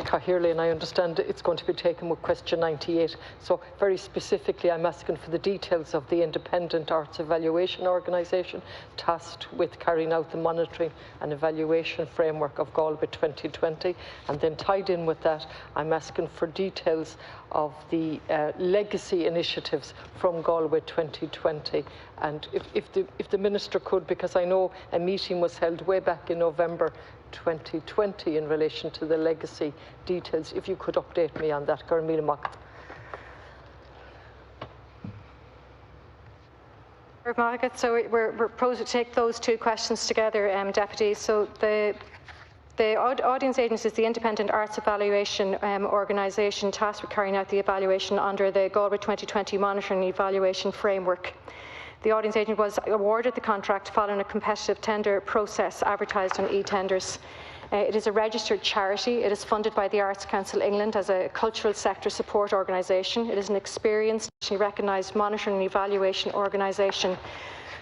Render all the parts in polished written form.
Cahirley, and I understand it's going to be taken with question 98. So very specifically, I'm asking for the details of the independent arts evaluation organisation tasked with carrying out the monitoring and evaluation framework of Galway 2020. And then tied in with that, I'm asking for details of the legacy initiatives from Galway 2020. And if the Minister could, because I know a meeting was held way back in November 2020 in relation to the legacy details, if you could update me on that. So we're proposing to take those two questions together, Deputy. So the audience agency is the independent arts evaluation organisation tasked with carrying out the evaluation under the Galway 2020 monitoring and evaluation framework. The audience agent was awarded the contract following a competitive tender process advertised on e-tenders. It is a registered charity. It is funded by the Arts Council England as a cultural sector support organisation. It is an experienced, recognised monitoring and evaluation organisation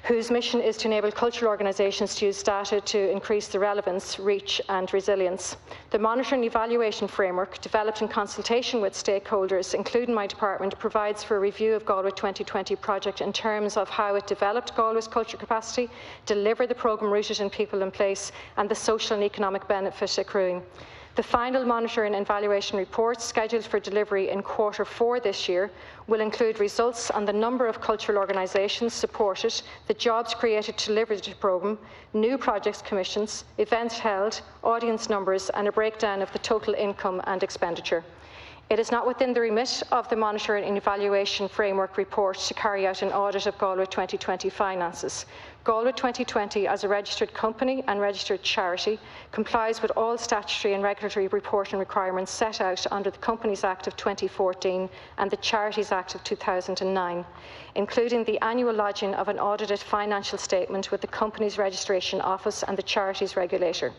whose mission is to enable cultural organisations to use data to increase the relevance, reach and resilience. The monitoring and evaluation framework, developed in consultation with stakeholders, including my department, provides for a review of Galway 2020 project in terms of how it developed Galway's cultural capacity, delivered the programme rooted in people and place, and the social and economic benefit accruing. The final monitoring and evaluation report, scheduled for delivery in Q4 this year, will include results on the number of cultural organisations supported, the jobs created to deliver the programme, new projects commissions, events held, audience numbers, and a breakdown of the total income and expenditure. It is not within the remit of the Monitoring and Evaluation Framework report to carry out an audit of Galway 2020 finances. Galway 2020, as a registered company and registered charity, complies with all statutory and regulatory reporting requirements set out under the Companies Act of 2014 and the Charities Act of 2009, including the annual lodging of an audited financial statement with the Companies Registration Office and the Charities Regulator.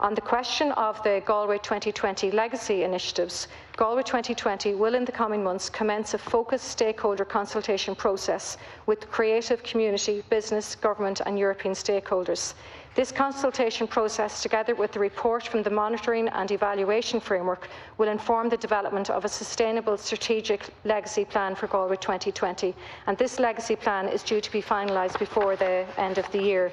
On the question of the Galway 2020 legacy initiatives, Galway 2020 will in the coming months commence a focused stakeholder consultation process with creative community, business, government and European stakeholders. This consultation process, together with the report from the Monitoring and Evaluation Framework, will inform the development of a sustainable strategic legacy plan for Galway 2020, and this legacy plan is due to be finalised before the end of the year.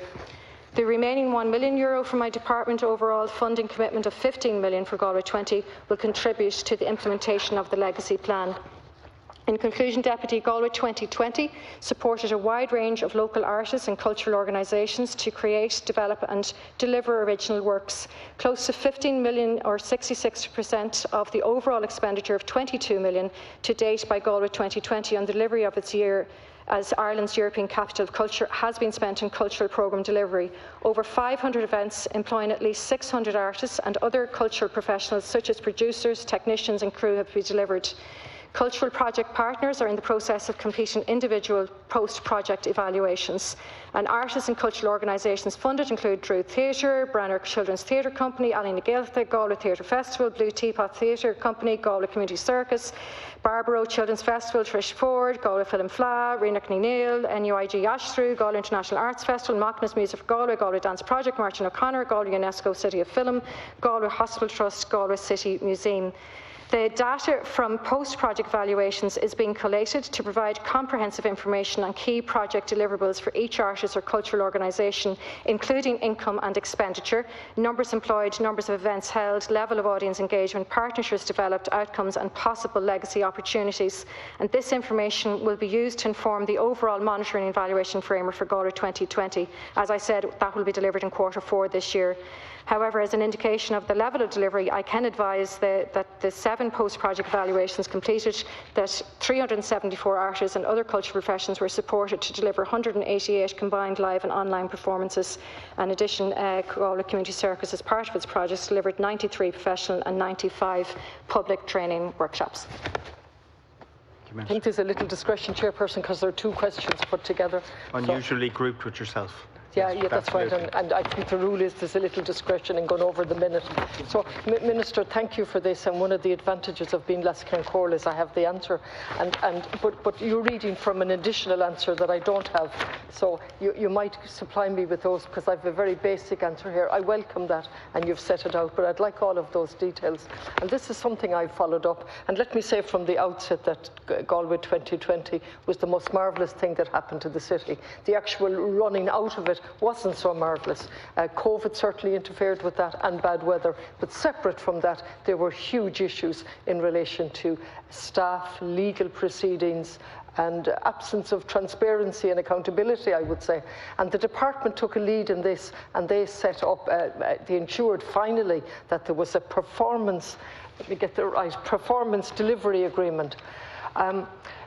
The remaining €1 million from my department overall funding commitment of €15 million for Galway 20 will contribute to the implementation of the legacy plan. In conclusion, Deputy, Galway 2020 supported a wide range of local artists and cultural organisations to create, develop and deliver original works. Close to €15 million, or 66% of the overall expenditure of €22 million to date by Galway 2020 on delivery of its year as Ireland's European Capital of Culture has been spent on cultural programme delivery. Over 500 events employing at least 600 artists and other cultural professionals such as producers, technicians and crew have been delivered. Cultural project partners are in the process of completing individual post-project evaluations. And artists and cultural organisations funded include Drew Theatre, Branner Children's Theatre Company, Alina Gaeltacht, Galway Theatre Festival, Blue Teapot Theatre Company, Galway Community Circus, Barbaro Children's Festival, Trish Ford, Galway Film Fla, Rena Neil, NUIG Ashthrew, Galway International Arts Festival, Macnas Music for Galway, Galway Dance Project, Martin O'Connor, Galway UNESCO City of Film, Galway Hospital Trust, Galway City Museum. The data from post-project evaluations is being collated to provide comprehensive information on key project deliverables for each artist or cultural organisation, including income and expenditure, numbers employed, numbers of events held, level of audience engagement, partnerships developed, outcomes and possible legacy opportunities. And this information will be used to inform the overall monitoring and evaluation framework for Galway 2020. As I said, that will be delivered in Q4 this year. However, as an indication of the level of delivery, I can advise that the 7 post-project evaluations completed, that 374 artists and other cultural professions were supported to deliver 188 combined live and online performances. In addition, Galway Community Circus, as part of its projects, delivered 93 professional and 95 public training workshops. I think there's a little discretion, Chairperson, because there are 2 questions put together. Unusually grouped with yourself. Yeah, that's right. And I think the rule is there's a little discretion in going over the minute. So, Minister, thank you for this. And one of the advantages of being Lescancor is I have the answer. But you're reading from an additional answer that I don't have. So you might supply me with those, because I have a very basic answer here. I welcome that, and you've set it out. But I'd like all of those details. And this is something I followed up. And let me say from the outset that Galway 2020 was the most marvellous thing that happened to the city. The actual running out of it wasn't so marvellous. COVID certainly interfered with that, and bad weather. But separate from that, there were huge issues in relation to staff, legal proceedings, and absence of transparency and accountability, I would say. And the department took a lead in this, and they set up, they ensured finally that there was a performance, let me get the right, performance delivery agreement.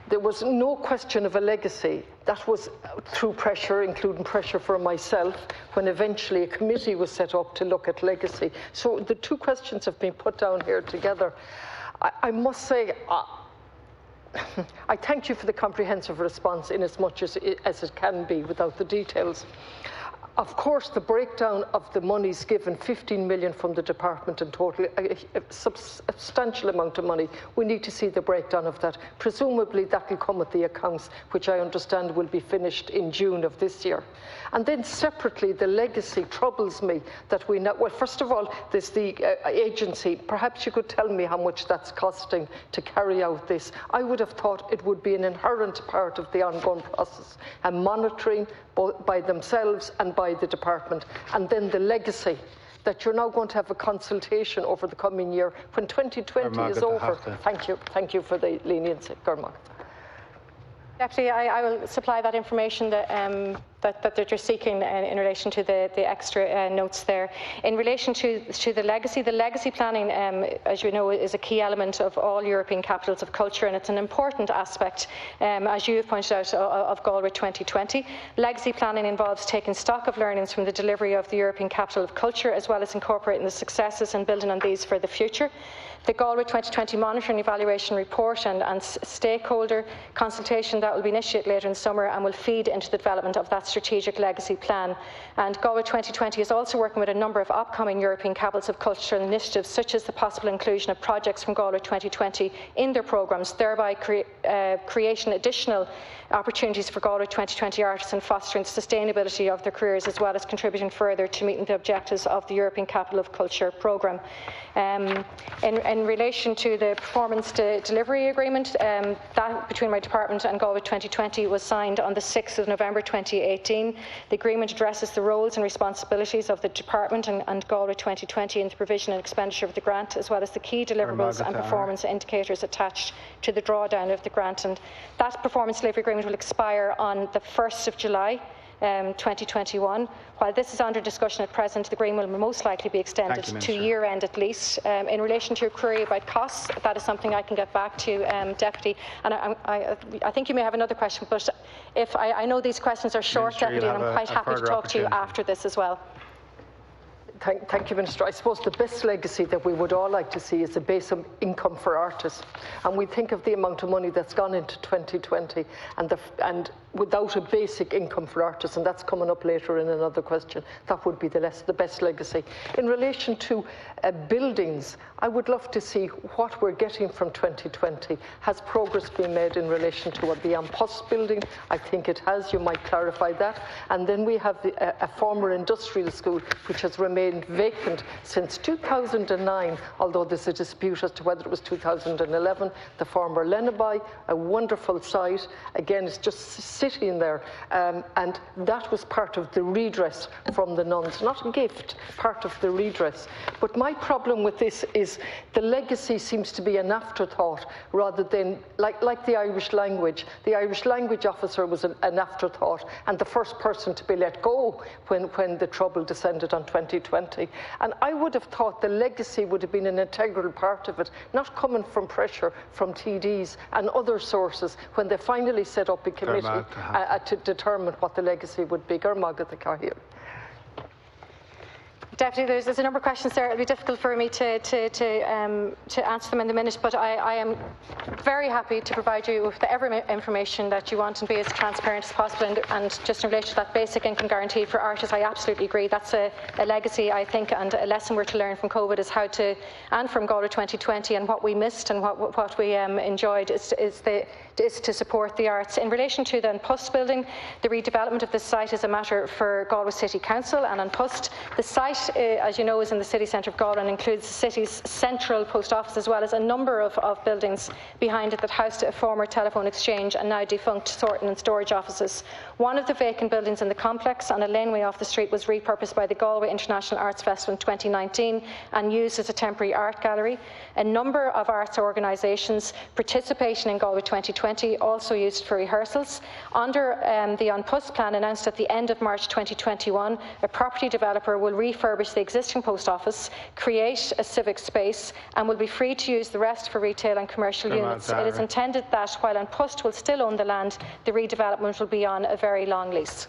There was no question of a legacy. That was through pressure, including pressure from myself, when eventually a committee was set up to look at legacy. So the two questions have been put down here together. I must say, I thank you for the comprehensive response in as much as it can be without the details. Of course, the breakdown of the monies given, 15 million from the department in total, a substantial amount of money. We need to see the breakdown of that. Presumably that will come with the accounts, which I understand will be finished in June of this year. And then separately, the legacy troubles me that we know, well, first of all, there's the agency. Perhaps you could tell me how much that's costing to carry out this. I would have thought it would be an inherent part of the ongoing process, and monitoring both by themselves and by the department. And then the legacy, that you're now going to have a consultation over the coming year when 2020 is over. Thank you for the leniency. Deputy, I will supply that information that you're seeking in relation to the extra notes there. In relation to the legacy planning, as you know, is a key element of all European capitals of culture, and it's an important aspect, as you have pointed out, of Galway 2020. Legacy planning involves taking stock of learnings from the delivery of the European Capital of Culture, as well as incorporating the successes and building on these for the future. The Galway 2020 Monitoring Evaluation Report and stakeholder consultation that will be initiated later in summer and will feed into the development of that strategic legacy plan. And Galway 2020 is also working with a number of upcoming European Capitals of Culture initiatives, such as the possible inclusion of projects from Galway 2020 in their programmes, thereby creating additional opportunities for Galway 2020 artists and fostering sustainability of their careers, as well as contributing further to meeting the objectives of the European Capital of Culture programme. In relation to the performance delivery agreement, that between my department and Galway 2020 was signed on the 6th of November 2018. The agreement addresses the roles and responsibilities of the department and Galway 2020 in the provision and expenditure of the grant, as well as the key deliverables and performance indicators attached to the drawdown of the grant. And that performance delivery agreement will expire on the 1st of July 2021. While this is under discussion at present, the agreement will most likely be extended to year-end at least. In relation to your query about costs, that is something I can get back to, Deputy. And I think you may have another question, but if I know these questions are short, Minister, Deputy, and I'm quite happy to talk to you after this as well. Thank you, Minister. I suppose the best legacy that we would all like to see is a base of income for artists. And we think of the amount of money that's gone into 2020 and without a basic income for artists, and that's coming up later in another question, that would be the best legacy. In relation to buildings, I would love to see what we're getting from 2020. Has progress been made in relation to the Ampost building? I think it has. You might clarify that. And then we have a former industrial school which has remained vacant since 2009, although there's a dispute as to whether it was 2011. The former Lenaby, a wonderful site. Again, it's just sitting there, and that was part of the redress from the nuns, not a gift, part of the redress. But my problem with this is the legacy seems to be an afterthought rather than like the Irish language. The Irish language officer was an afterthought and the first person to be let go when the trouble descended on 2020. And I would have thought the legacy would have been an integral part of it, not coming from pressure from TDs and other sources when they finally set up a committee to determine what the legacy would be. Deputy, there's a number of questions there. It'll be difficult for me to answer them in the minute, but I am very happy to provide you with every information that you want and be as transparent as possible. And just in relation to that basic income guarantee for artists, I absolutely agree. That's a legacy, I think, and a lesson we're to learn from COVID is how to, and from Galway 2020, and what we missed and what we enjoyed is to support the arts. In relation to the An Post building, the redevelopment of this site is a matter for Galway City Council, and An Post, the site, as you know, is in the city centre of Galway and includes the city's central post office, as well as a number of buildings behind it that housed a former telephone exchange and now defunct sorting and storage offices. One of the vacant buildings in the complex on a laneway off the street was repurposed by the Galway International Arts Festival in 2019 and used as a temporary art gallery. A number of arts organisations participating in Galway 2020 also used for rehearsals. Under the An Post plan announced at the end of March 2021, a property developer will refurbish the existing post office, create a civic space, and will be free to use the rest for retail and commercial units. It is intended that while An Post will still own the land, the redevelopment will be on a very long lease.